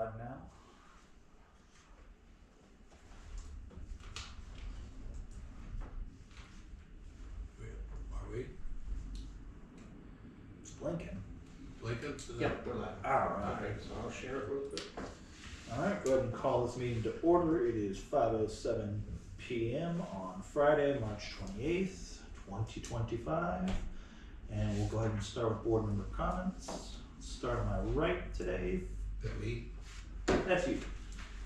live now. Are we? It's blinking. Lincoln? Yep, we're live. Alright. Okay, so I'll share it real quick. Alright, go ahead and call this meeting to order. It is 5:07 p.m. on Friday, March 28th, 2025. And we'll go ahead and start with board member comments. Start on my right today. That me? That's you.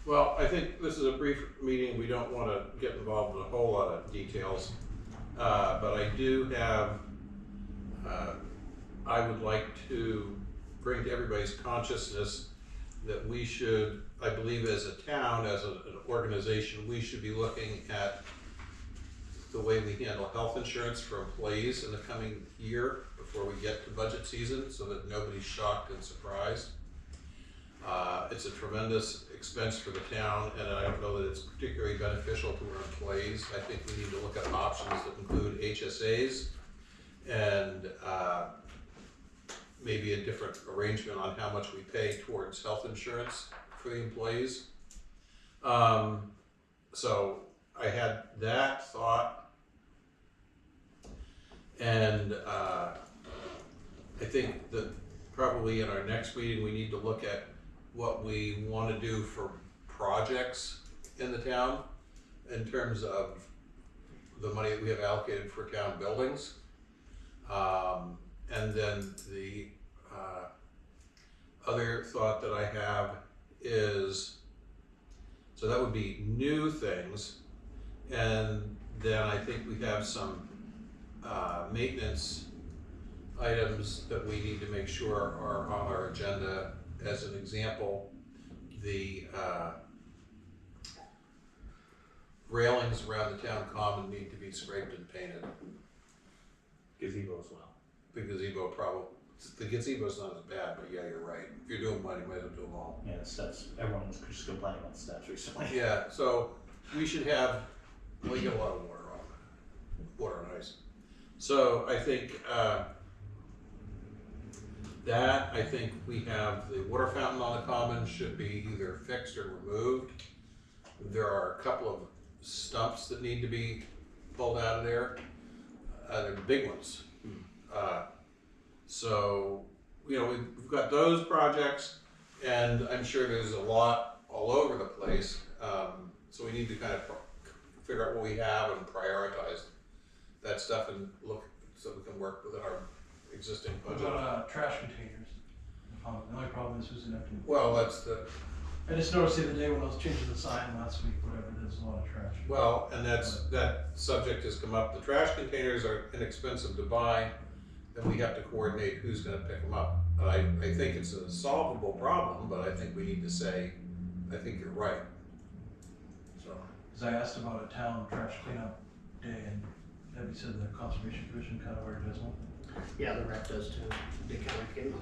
Well, I think this is a brief meeting. We don't want to get involved in a whole lot of details. But I do have, I would like to bring to everybody's consciousness that we should, I believe as a town, as an organization, we should be looking at the way we handle health insurance for employees in the coming year before we get to budget season, so that nobody's shocked and surprised. It's a tremendous expense for the town, and I don't know that it's particularly beneficial to our employees. I think we need to look at options that include HSAs and maybe a different arrangement on how much we pay towards health insurance for the employees. So I had that thought, and I think that probably in our next meeting we need to look at what we want to do for projects in the town in terms of the money that we have allocated for town buildings. And then the other thought that I have is, so that would be new things, and then I think we have some maintenance items that we need to make sure are on our agenda. As an example, the railings around the town common need to be scraped and painted. Gazebo as well. The gazebo the gazebo's not as bad, but yeah, you're right. If you're doing one, you might as well do them all. Yeah, the steps. Everyone was just complaining about the steps recently. Yeah, so we should have, well, you get a lot of water on it. Water and ice. So I think I think we have the water fountain on the common should be either fixed or removed. There are a couple of stumps that need to be pulled out of there. They're big ones. So, you know, we've got those projects, and I'm sure there's a lot all over the place. So we need to kind of figure out what we have and prioritize that stuff and look so we can work within our existing budget. What about trash containers? The only problem is who's in empty. Well, that's the, I just noticed the other day when I was changing the sign last week, whatever, there's a lot of trash. well, and that subject has come up. The trash containers are inexpensive to buy, and we have to coordinate who's gonna pick them up. I think it's a solvable problem, but I think we need to say, I think you're right. So. Because I asked about a town trash cleanup day, and Debbie said the Conservation Commission kind of already does one. Yeah, the rep does too. They kind of came up.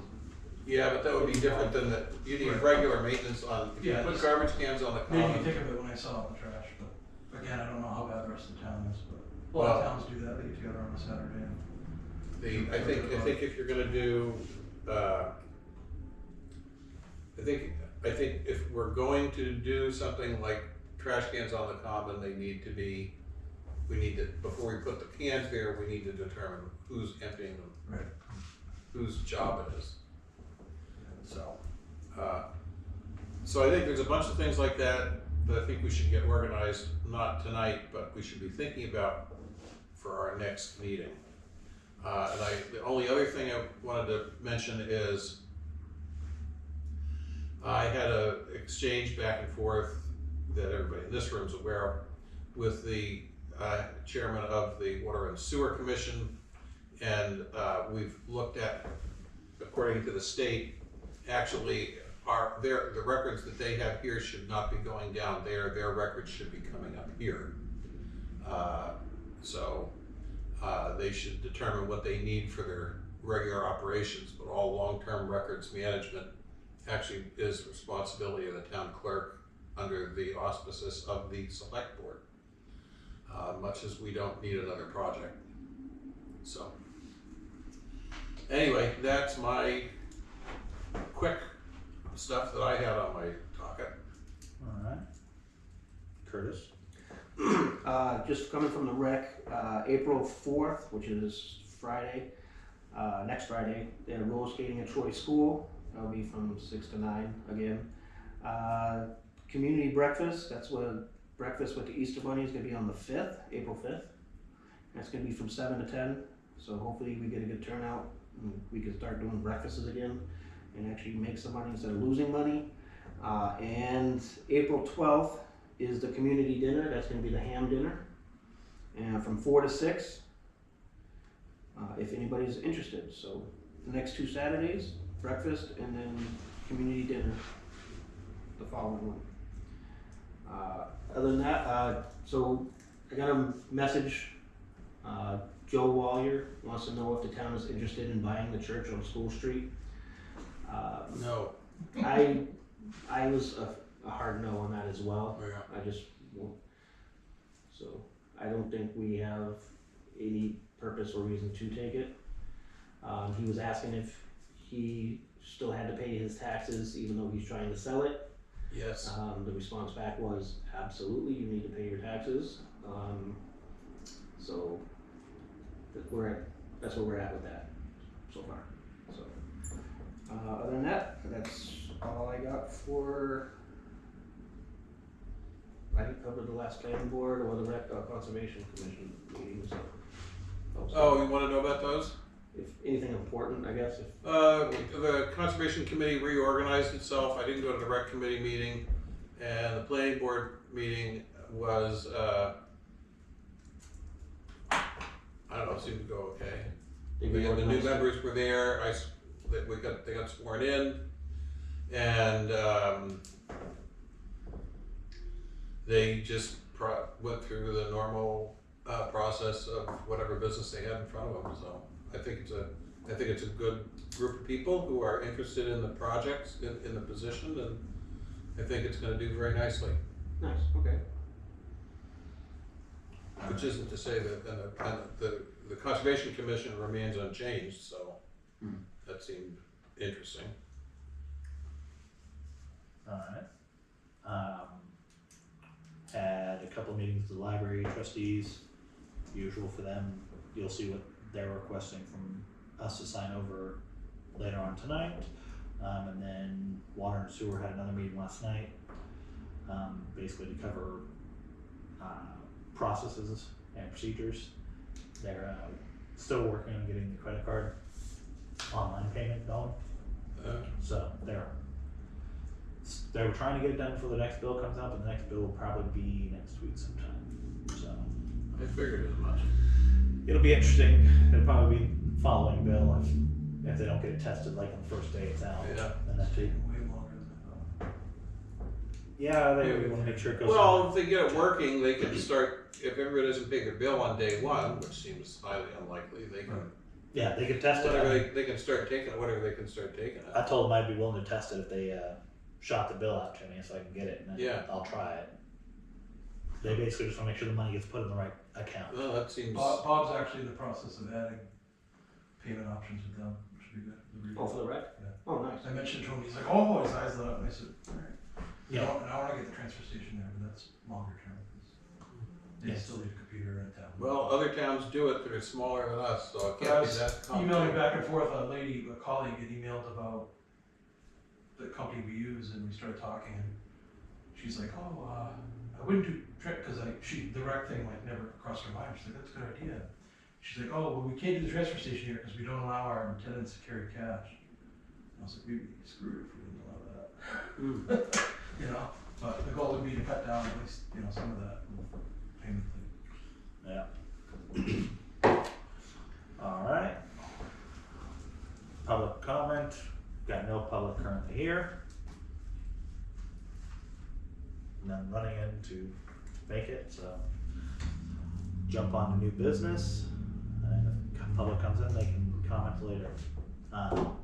Yeah, but that would be different than that. You need regular maintenance on, if you Yeah, put just garbage cans on the made me common. think of it when I saw the trash, but again, I don't know how bad the rest of the town is, but a lot Well, of towns do that, they get together on a Saturday. I think if you're gonna do, I think if we're going to do something like trash cans on the common, we need to, before we put the cans there, we need to determine who's emptying them. Right. Whose job it is. So I think there's a bunch of things like that I think we should get organized, not tonight, but we should be thinking about for our next meeting. The only other thing I wanted to mention is I had a exchange back and forth that everybody in this room is aware of with the chairman of the Water and Sewer Commission, and we've looked at, according to the state, actually the records that they have here should not be going down there. Their records should be coming up here. So they should determine what they need for their regular operations, but all long-term records management actually is responsibility of the town clerk under the auspices of the select board, much as we don't need another project. So anyway, that's my quick stuff that I had on my docket. Alright. Curtis? Just coming from the rec, April 4th, which is Friday, next Friday, they're roller skating at Troy School. That'll be from 6 to 9 again. Community breakfast, that's what breakfast with the Easter Bunny is going to be on the 5th, April 5th. That's going to be from 7 to 10, so hopefully we get a good turnout and we can start doing breakfasts again and actually make some money instead of losing money. And April 12th is the community dinner. That's going to be the ham dinner, and from 4 to 6, if anybody's interested. So the next 2 Saturdays, breakfast and then community dinner the following one. Other than that, so I got a message. Joe Wallier wants to know if the town is interested in buying the church on School Street. No. I was a hard no on that as well. Yeah. I just won't. So I don't think we have any purpose or reason to take it. He was asking if he still had to pay his taxes even though he's trying to sell it. Yes. The response back was absolutely, you need to pay your taxes. So that's where we're at with that so far. So other than that, that's all I got for. I didn't cover the last planning board or the conservation commission meetings. Oh, you want to know about those? If anything important, I guess. The Conservation Committee reorganized itself. I didn't go to the rec committee meeting, and the planning board meeting was, I don't know, seemed to go okay. The new members were there. They got sworn in, and they just went through the normal process of whatever business they had in front of them. So I think it's a good group of people who are interested in the projects, in the position, and I think it's going to do very nicely. Nice. Okay. Which isn't to say that the Conservation Commission remains unchanged, so that seemed interesting. Alright. Had a couple meetings with the library trustees, usual for them. You'll see what they're requesting from us to sign over later on tonight. And then Water and Sewer had another meeting last night, basically to cover processes and procedures. They're still working on getting the credit card online payment going. So they were trying to get it done before the next bill comes out, but the next bill will probably be next week sometime. So I figured as much. it'll be interesting. It'll probably be following bill if they don't get it tested like on the first day it's out. Yeah. And that's it. Way longer than I thought. Yeah, they want to make sure it goes. Well, if they get it working, they can start. If everybody doesn't pay their bill on day one, which seems highly unlikely, they can. Yeah, they can test it. Whatever they can start taking it. Whatever they can start taking it. I told them I'd be willing to test it if they shot the bill out to me so I can get it, and then Yeah. I'll try it. They basically just want to make sure the money gets put in the right account. Well, that seems. Bob's actually in the process of adding payment options with them, which would be good. Oh, for the rec? Yeah. Oh, nice. I mentioned to him, he's like, oh, his eyes lit up, and I said, alright. Yeah. And I wanna get the transfer station there, but that's longer term, because they Yes. still need a computer in town. Well, other towns do it. They're smaller than us, so it But I can't be was that emailing complicated. back and forth, a colleague had emailed about the company we use, and we started talking, and she's like, oh, I wouldn't do, because the rec thing like never crossed her mind. She's like, that's a good idea. She's like, oh, well, we can't do the transfer station here because we don't allow our tenants to carry cash. And I was like, we'd be screwed if we didn't allow that. You know, but the goal would be to cut down at least, some of that payment thing. Yeah. Alright. Public comment. Got no public currently here. None running in to make it, so jump on to new business. And if the public comes in, they can comment later.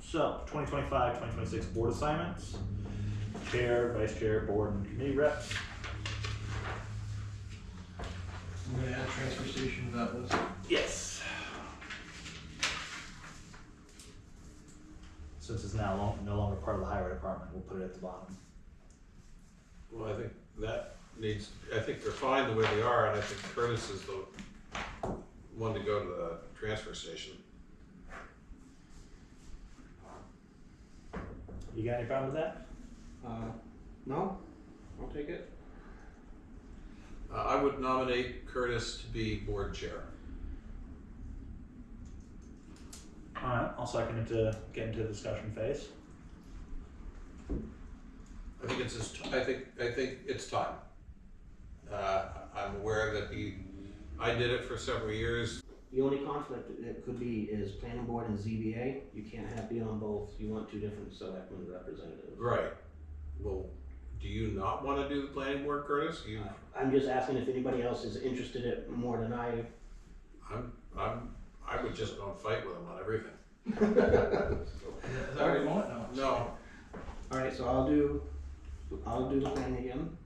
So 2025-2026 board assignments. Chair, vice chair, board and committee reps. I'm gonna add transfer station to that list. Yes. since it's now no longer part of the highway department, we'll put it at the bottom. Well, I think that needs, I think they're fine the way they are, and I think Curtis is the one to go to the transfer station. You got any problem with that? No, I'll take it. I would nominate Curtis to be board chair. Alright, I'll second it to get into the discussion phase. I think it's I think it's time. I'm aware that I did it for several years. The only conflict it could be is planning board and ZBA. You can't be on both. You want two different selectmen representatives. Right. Well, do you not want to do the planning board, Curtis? I'm just asking if anybody else is interested in it more than I. I would just go and fight with him on everything. Is that what you want? No. No. All right, so I'll do the planning again.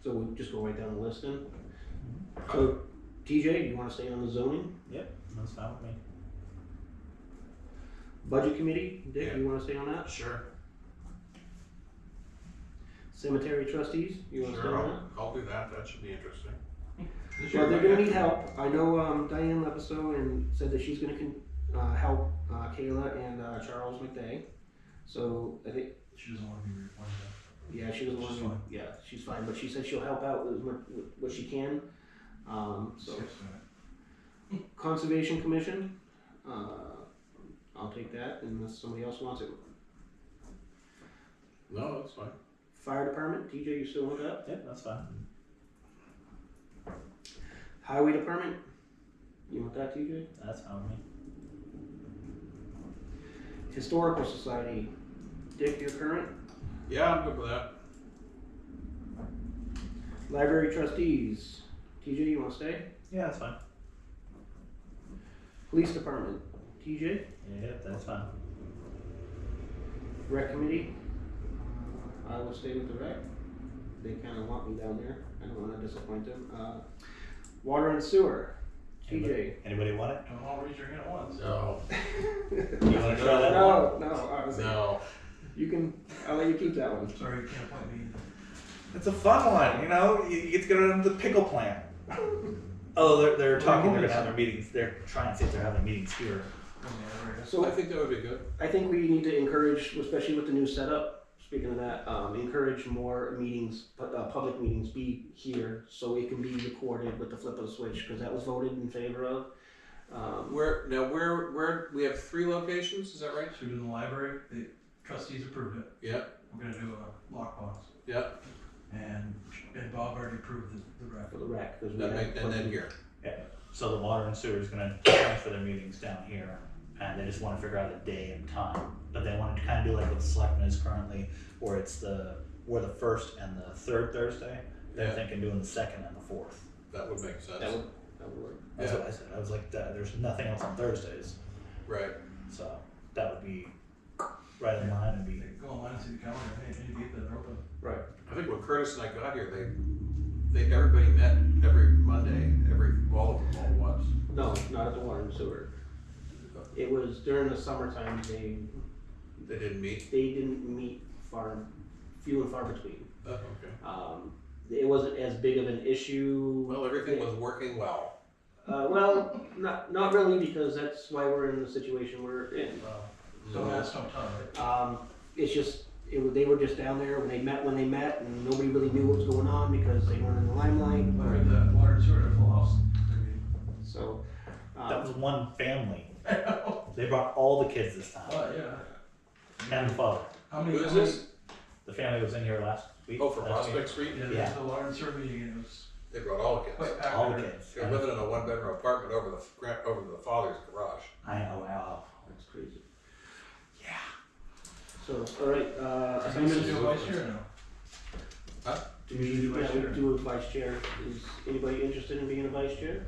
So we'll just go right down the list then. So TJ, you want to stay on the zoning? Yep, that's fine with me. Budget committee, Dick, Yeah. you want to stay on that? Sure. Cemetery trustees, you want to stay Sure, on that? I'll do that. That should be interesting. Well, they're gonna need help. I know Diane Lepiso and said that she's gonna help Kayla and Charles McDay. So I think, She doesn't want to be reappointed. yeah, she doesn't want She's to. fine. Yeah, she's fine, but she said she'll help out with what she can. So Skip's got it. Conservation Commission, I'll take that unless somebody else wants it. No, that's fine. Fire Department, TJ, you still want that? Yep, that's fine. Highway Department, you want that, TJ? That's fine with me. Historical Society, Dick, you're current. Yeah, I'm good with that. Library Trustees, TJ, you want to stay? Yeah, that's fine. Police Department, TJ. Yep, that's fine. Rec Committee, I will stay with the rec. They kind of want me down there. I don't want to disappoint them. Water and Sewer, TJ. Anybody want it? Don't all raise your hand at once. No. You want to try that one? No, honestly. No. You can, I'll let you keep that one. Sorry, you can't point me. It's a fun one, you know. You get to go to the pickle plant. Oh, they're talking. They're gonna have their meetings. They're trying to see if they're having meetings here. So I think that would be good. I think we need to encourage, especially with the new setup, speaking of that, encourage more meetings, public meetings be here so it can be recorded with the flip of the switch, because that was voted in favor of. Where we have 3 locations, is that right? So in the library, the trustees approved it. Yeah. We're gonna do a lockbox. Yeah. And Bob already approved the rec. For the rec. 'Cause we That had and then here. Yeah. So the water and sewer is gonna transfer their meetings down here, and they just want to figure out a day and time. But they wanted to kind of do like what the Selectmen is currently, where we're the first and the third Thursday. They're Yeah. thinking doing the second and the fourth. That would make sense. That would work. That's Yeah. what I said. I was like, there's nothing else on Thursdays, Right. so that would be right in line and be. They can go online and see the calendar, any date that they're open. Right. I think when Curtis and I got here, everybody met every Monday, all of them all at once. No, not at the water and sewer. It was during the summertime, They didn't meet. they didn't meet few and far between. Oh, okay. It wasn't as big of an issue. Well, everything was working well. Well, not really, because that's why we're in the situation we're in. So that's no time, right? It's just, they were just down there when they met, and nobody really knew what was going on because they weren't in the limelight. But I heard that water and sewer had a full house. I mean, So, That was one family. I know. They brought all the kids this time, But yeah. and the father. How many? Who is this? The family was in here last week. Oh, for last week. Prospect Street? Yeah, Yeah. there's the water and sewer meeting, and it was They brought all the kids. quite packed. All I the heard. kids. They're living in a 1-bedroom apartment over the father's garage. I know. Wow. that's crazy. Yeah. So, all right, Are you gonna do a vice chair or no? Huh? do You should do vice chair. do a vice chair. Is anybody interested in being a vice chair?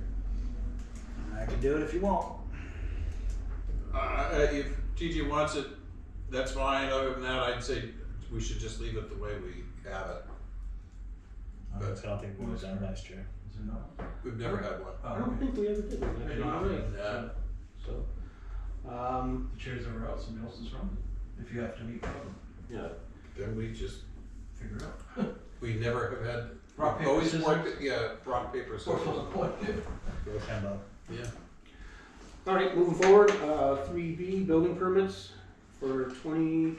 I can do it if you want. If TG wants it, that's fine. Other than that, I'd say we should just leave it the way we have it. I don't think we was done last year. Is there not? We've never had one. I don't think we ever did one, actually, no, you're right. Yeah. So, The chairs that were out, somebody else's room. If you have to meet them, yeah, Then we just, figure it out. we never have had, Rock, we've paper, always scissors. worked, yeah, rock, paper, Or scissors. Rochambeau. Yeah. alright, moving forward, 3B, building permits for 2025-14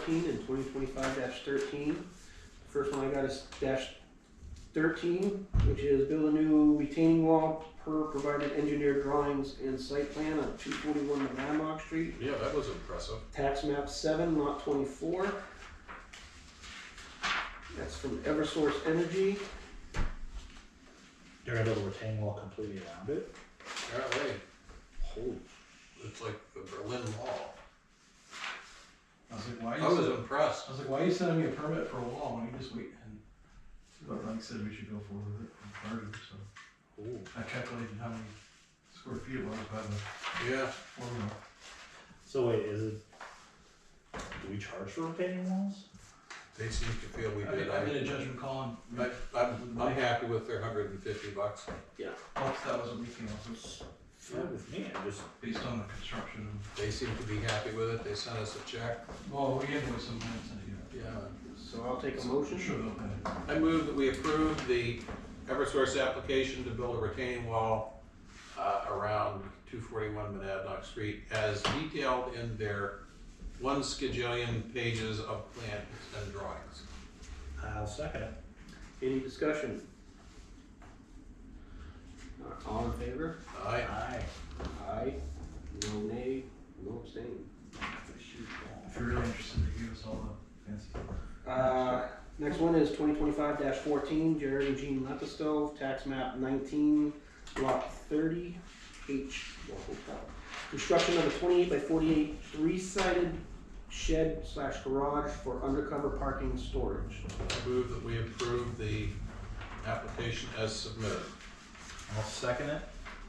and 2025-13. First one I got is -13, which is build a new retaining wall per provided engineered drawings and site plan on 241 Landmark Street. Yeah, that was impressive. Tax map 7, lot 24. That's from Eversource Energy. They're gonna build a retaining wall completely around it. Apparently, Holy. it's like the Berlin Wall. I was like, why I you was said, impressed. I was like, why are you sending me a permit for a wall when you just wait? And but Mike said we should go forward with it and charge it, so Ooh. I calculated how many square feet it was by the Yeah. formula. So wait, is it? Do we charge for retaining walls? They seem to feel we did. I made a judgment call on, I'm happy with their $150. once that was a week, you know, so it's Fine with me. I'm just. based on the construction. They seem to be happy with it. They sent us a check. Well, we invoiced some minutes in it, Yeah. So I'll take a motion. Sure they'll pay. I move that we approve the Eversource application to build a retaining wall around 241 Monadnock Street as detailed in their 1 skajillion pages of plans and drawings. I'll second it. Any discussion? All in favor? Aye. Aye. Aye. No nay, no abstain. If you're really interested, they give us all the fancy. Next one is 2025-14, Jared and Jean Lepisto, tax map 19, lot 30, H, Hotel. Construction of a 28 by 48 three-sided shed/garage for undercover parking storage. I move that we approve the application as submitted. I'll second it.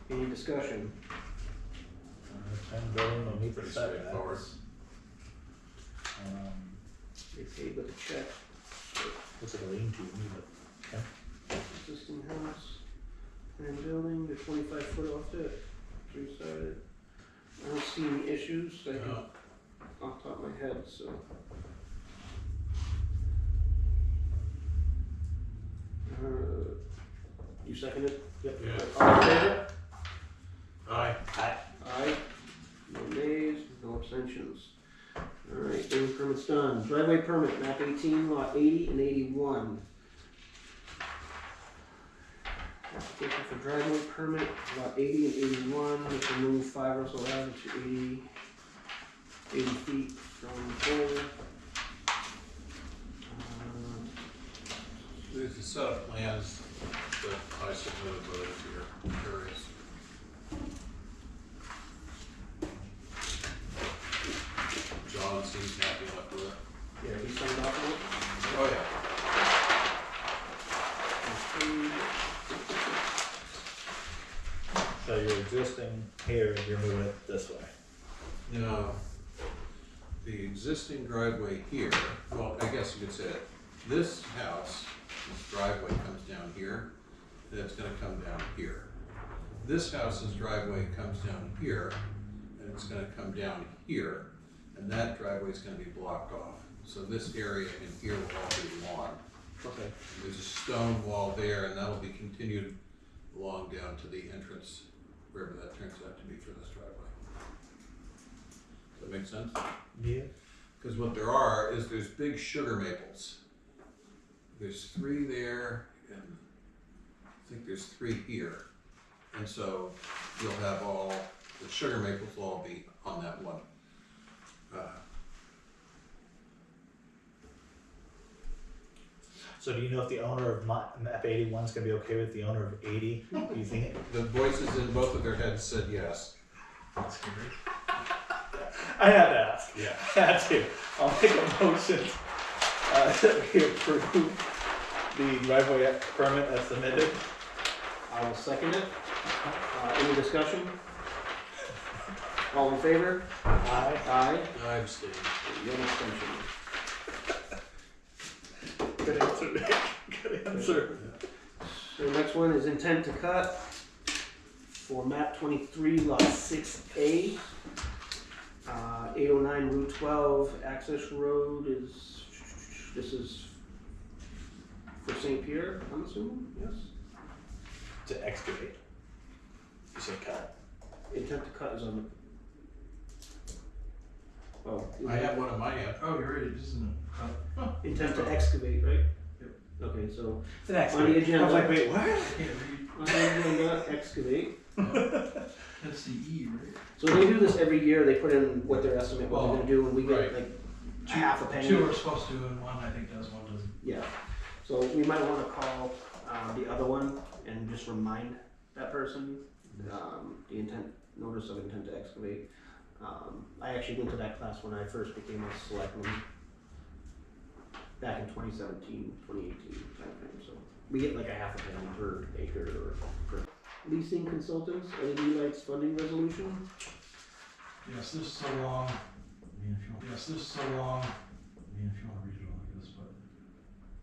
Any discussion? 10 building will meet the Pretty straightforward. setbacks. They paid with a check. Looks like a lean-to to me, but okay. Existing house, and building, the 25 foot off it, three-sided. I don't see any issues, I can, No. off the top of my head, so. You second it? Yep. Yeah. All in favor? Aye. Aye. No nays, no abstentions. Alright, building permit's done. Driveway permit, map 18, lot 80 and 81. Application for driveway permit, lot 80 and 81, to remove 5 Russell Avenue to 80 feet from pole. There's a set of plans that I submitted, but if you're curious. John seems happy enough with it. Yeah, he signed off on it. Oh, yeah. So you're existing here and you're moving it this way. No, the existing driveway here, well, I guess you could say it, this house, this driveway comes down here, and it's gonna come down here. This house's driveway comes down here, and it's gonna come down here, and that driveway's gonna be blocked off. So this area in here will all be lawn. Okay. There's a stone wall there, and that'll be continued along down to the entrance, wherever that turns out to be for this driveway. Does that make sense? Yeah. Because what there are is there's big sugar maples. There's 3 there, and I think there's 3 here. And so you'll have all, the sugar maples will all be on that one. So do you know if the owner of map 81 is gonna be okay with the owner of 80? Do you think? The voices in both of their heads said yes. That's scary. I had to ask. Yeah. I had to. I'll make a motion that we approve the driveway permit as submitted. I will second it. Any discussion? All in favor? Aye. Aye. I abstain. No abstention. Good answer, Nick. Good answer. So the next one is intent to cut for map 23, lot 6A. 809 Route 12 access road this is for St. Pierre, I'm assuming, yes? To excavate. You say cut. Intent to cut is on the. Oh. is I it- have one in my hand. Oh, you're right, it isn't a, Intent to excavate, right? Yep. Okay, so It's an on the excavate. I agenda. was like, wait, what? I can't read, On the agenda, excavate. that's the E, right? So they do this every year, they put in what their estimate, what they're gonna do, and we get Right. like half a penny. Two are supposed to, and one I think does, one doesn't. Yeah, so we might wanna call, the other one and just remind that person, the intent, notice of intent to excavate. I actually went to that class when I first became a selectman back in 2017, 2018 timeframe, so we get like a half a penny per acre or per. Leasing consultants, LED lights funding resolution. Yes, this is so long, I mean, if you want, yes, this is so long, I mean, if you wanna read it all like this, but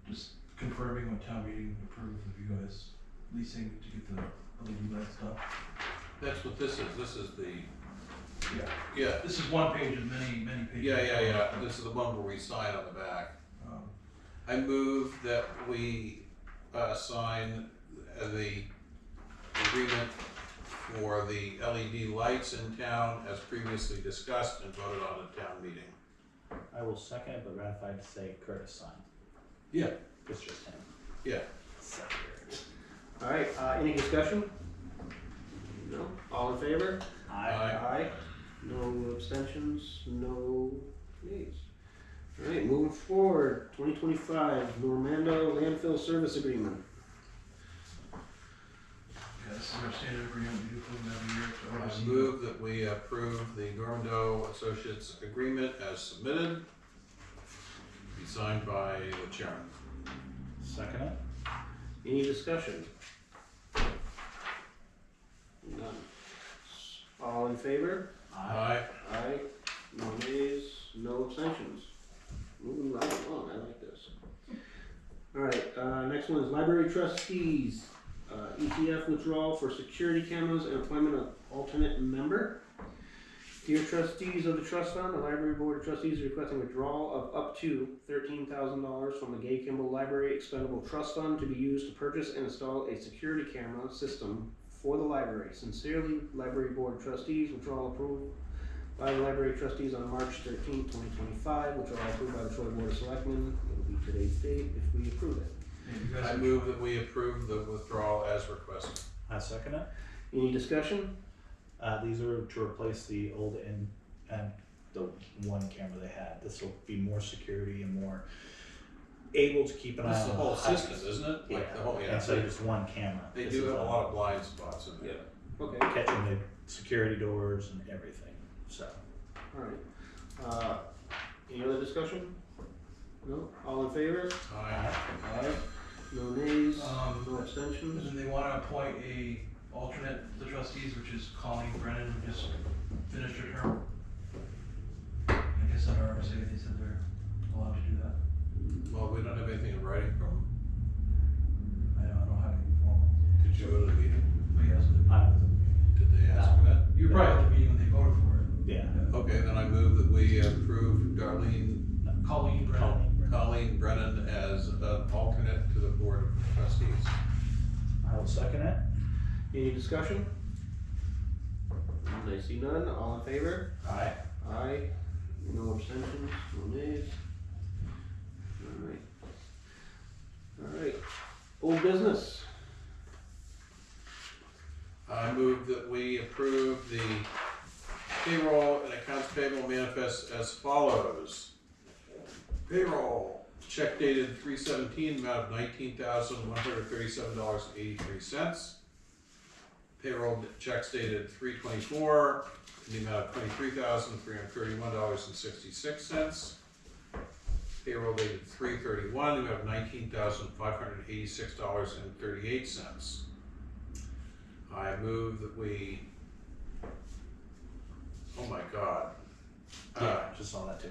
just confirming what town meeting approved of you guys leasing to get the LED light stuff. That's what this is the, Yeah. yeah, This is one page of many, many pages. yeah, this is the one where we sign on the back. Um, I move that we, sign the agreement for the LED lights in town as previously discussed and voted on at town meeting. I will second it, but ratified to say Curtis signed. Yeah. It's just him. Yeah. Second. Alright, any discussion? No, all in favor? Aye. No abstentions, no nays. Alright, moving forward, 2025 Normando Landfill Service Agreement. Yeah, this is our standard agreement, we do for them every year to I oversee. move that we approve the Normando Associates agreement as submitted. Be signed by the chairman. Second it. Any discussion? None. All in favor? Aye. Aye. No nays, no abstentions. Moving right along, I like this. Alright, next one is library trustees. ETF withdrawal for security cameras and appointment of alternate member. Dear trustees of the trust fund, the library board of trustees is requesting withdrawal of up to $13,000 from the Gay Kimball Library Expendable Trust Fund to be used to purchase and install a security camera system for the library. Sincerely, library board of trustees. Withdrawal approved by the library trustees on March 13, 2025. Withdrawal approved by the Troy Board of Selectmen. It will be today's date if we approve it. Yeah, you guys I are- move that we approve the withdrawal as requested. I second it. Any discussion? These are to replace the old and the one camera they had. This will be more security and more able to keep an eye This on is the whole high- system, isn't it? Like the whole, yeah. Instead of just one camera. They This do is have a lot of blind spots in there. Okay. catching the security doors and everything. So Alright. Any other discussion? No? All in favor? Aye. Aye. No nays? Um, No And abstentions? then they wanna appoint a alternate to the trustees, which is Colleen Brennan, who just finished her term. I guess under RSA, they said they're allowed to do that. Well, we don't have anything in writing from them. I don't have anything formal, Did you go to the meeting? but yes, I was Did they ask for that? you were probably at the meeting when they voted for it. yeah. Okay, then I move that we approve Colleen Brennan. Colleen Brennan as an alternate to the board of trustees. I will second it. Any discussion? I see none. All in favor? Aye. Aye. No abstentions? No nays? Alright. Alright. Old business. I move that we approve the payroll and accounts payable manifest as follows. Payroll, check dated 3/17, amount of $19,137.83. Payroll checks dated 3/24, in the amount of $23,331.66. Payroll dated 3/31, the amount of $19,586.38. I move that we, oh my God. Yeah, just saw that too.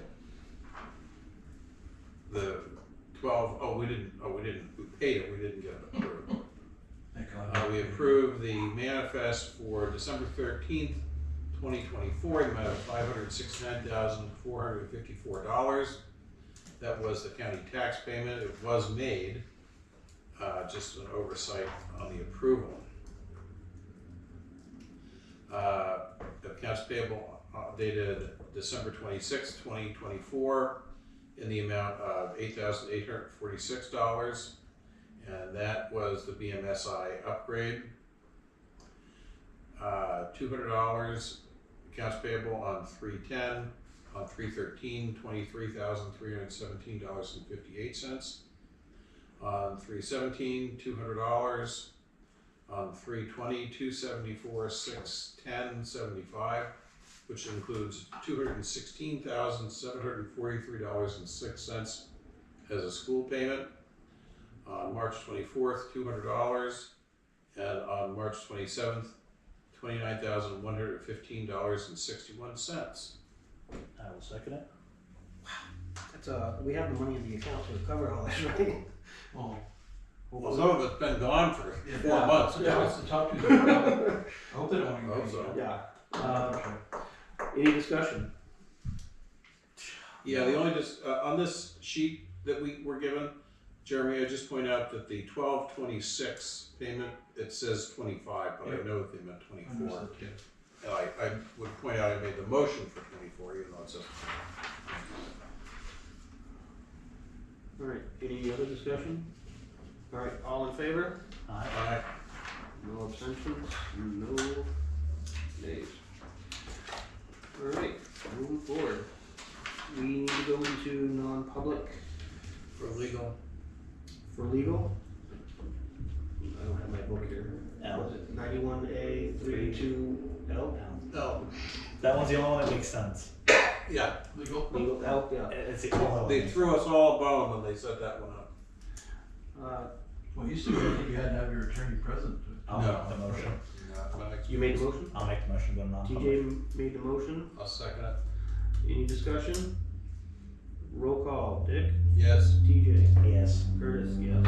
The 12, we paid it, we didn't get it approved. God. We approved the manifest for December 13th, 2024, in the amount of $569,454. That was the county tax payment. It was made, just an oversight on the approval. Accounts payable dated December 26th, 2024, in the amount of $8,846, and that was the BMSI upgrade. $200 accounts payable on 3/10, on 3/13, $23,317.58. On 3/17, $200. On 3/20, $274,610.75, which includes $216,743.06 as a school payment. On March 24th, $200, and on March 27th, $29,115.61. I will second it. That's we have the money in the account to cover all that, right? Well, Well, some of it's been gone for yeah, 4 months. It's the top two. I hope they don't want to Hope so. Yeah. Any discussion? Yeah, the only on this sheet that we were given, Jeremy, I just point out that the 12/26 payment, it says 25, but I know that they meant 24. Understood. And I would point out I made the motion for 24, even though it says. All right, any other discussion? All right, all in favor? Aye. Alright, No abstentions, no nays. All right, moving forward. We need to go into non-public for legal. for legal. I don't have my book here. L. Was it 91A 32L? No, That one's the only one that makes sense. yeah, Legal? Legal L, yeah. It's the only one. they threw us all a bone when they set that one up. Well, you still, I think you had to have your attorney present. I'll No. make the motion. You made the motion? I'll make the motion, go non-public. TJ made the motion. I'll second it. Any discussion? Roll call. Dick? Yes. TJ? Yes. Curtis, yes.